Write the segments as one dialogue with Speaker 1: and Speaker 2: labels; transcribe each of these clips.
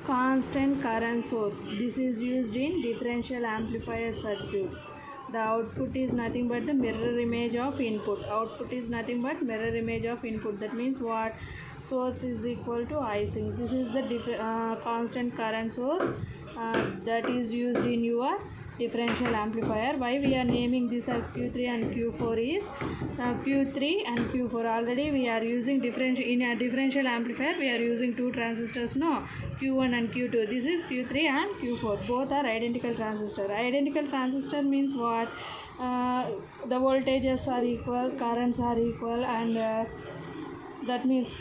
Speaker 1: constant current source. This is used in differential amplifier circuits. The output is nothing but the mirror image of input. Output is nothing but mirror image of input. That means what? Source is equal to I sink. This is the constant current source that is used in your differential amplifier. Why we are naming this as Q3 and Q4 is Q3 and Q4. Already we are using in a differential amplifier we are using two transistors, no, Q1 and Q2. This is Q3 and Q4. Both are identical transistor. Identical transistor means what? The voltages are equal, currents are equal, and that means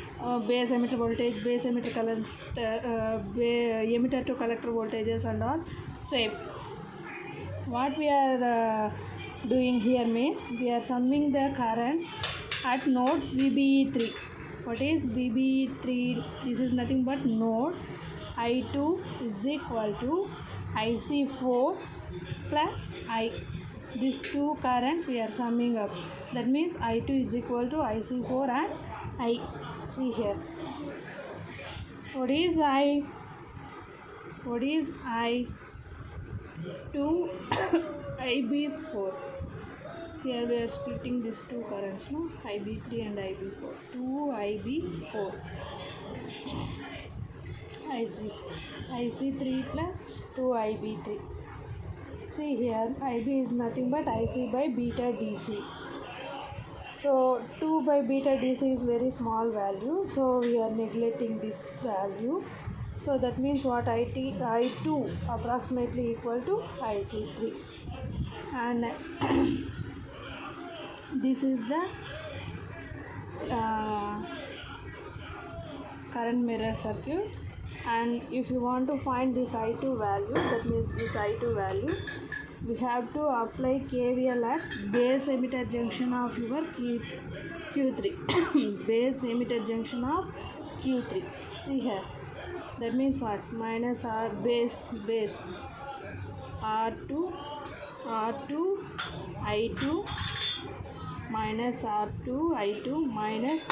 Speaker 1: base emitter voltage, base emitter current, emitter to collector voltages and all same. What we are doing here means we are summing the currents at node VBE3. What is VBE3? This is nothing but node I2 is equal to IC4 plus I. These two currents we are summing up. That means I2 is equal to IC4 and I. See here. What is I? What is I? 2 IB4. Here we are splitting these two currents, no? IB3 and IB4. 2 IB4. IC3 plus 2 IB3. See here, IB is nothing but IC by beta DC. So 2 by beta DC is very small value, so we are neglecting this value. So that means what? I2 approximately equal to IC3, and this is the current mirror circuit. And if you want to find this I2 value, that means this I2 value, we have to apply KVL at base emitter junction of your Q3. Base emitter junction of Q3. See here. That means what? Minus R base R2 I2 minus R2 I2 minus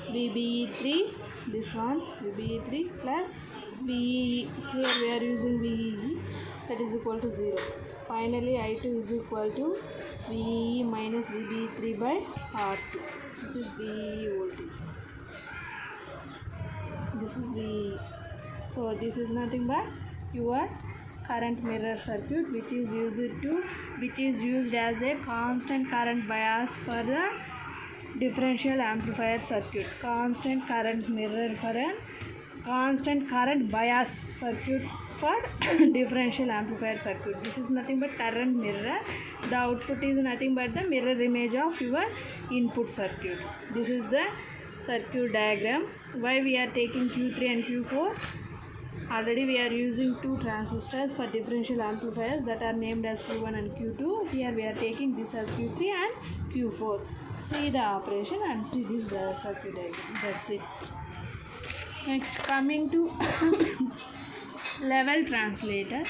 Speaker 1: VBE3, this one VBE3 plus VE, here we are using VE, that is equal to 0. Finally I2 is equal to VE minus VBE3 by R2. This is VE voltage. This is VE. So this is nothing but your current mirror circuit, which is used as a constant current bias for the differential amplifier circuit. Constant current mirror for a constant current bias circuit for differential amplifier circuit. This is nothing but current mirror. The output is nothing but the mirror image of your input circuit. This is the circuit diagram. Why we are taking Q3 and Q4? Already we are using two transistors for differential amplifiers that are named as Q1 and Q2. Here we are taking this as Q3 and Q4. See the operation and see this the circuit diagram. That's it. Next, coming to level translator.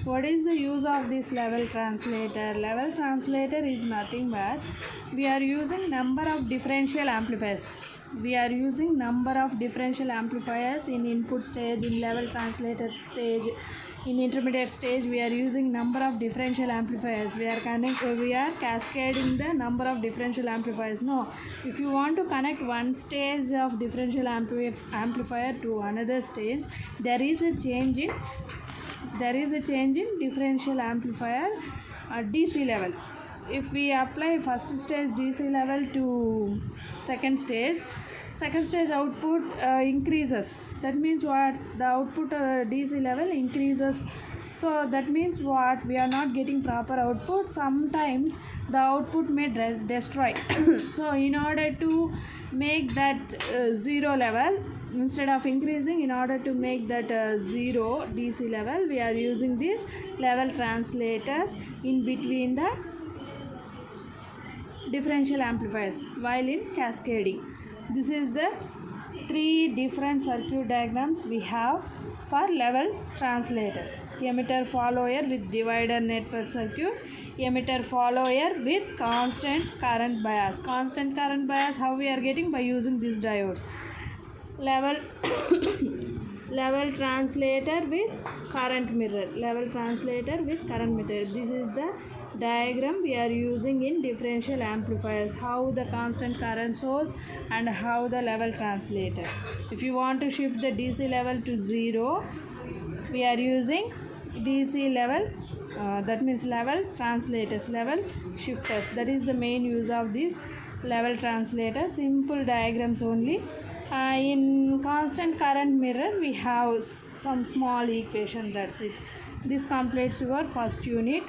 Speaker 1: What is the use of this level translator? Level translator is nothing but we are using number of differential amplifiers. We are using number of differential amplifiers in input stage, in level translator stage, in intermediate stage. We are using number of differential amplifiers. We are cascading the number of differential amplifiers. No, if you want to connect one stage of differential amplifier to another stage, there is a change in differential amplifier DC level. If we apply first stage DC level to second stage output increases. That means what? The output DC level increases. So that means what? We are not getting proper output. Sometimes the output may destroy. So in order to make that zero level, instead of increasing, in order to make that zero DC level, we are using these level translators in between the differential amplifiers while in cascading. This is the three different circuit diagrams we have for level translators. Emitter follower with divider network circuit, emitter follower with constant current bias. Constant current bias how we are getting? By using these diodes. Level level translator with current mirror. Level translator with current mirror. This is the diagram we are using in differential amplifiers, how the constant current source and how the level translator. If you want to shift the DC level to 0, we are using DC level, that means level translators, level shifters. That is the main use of this level translator. Simple diagrams only. In constant current mirror we have some small equation, that's it. This completes your first unit.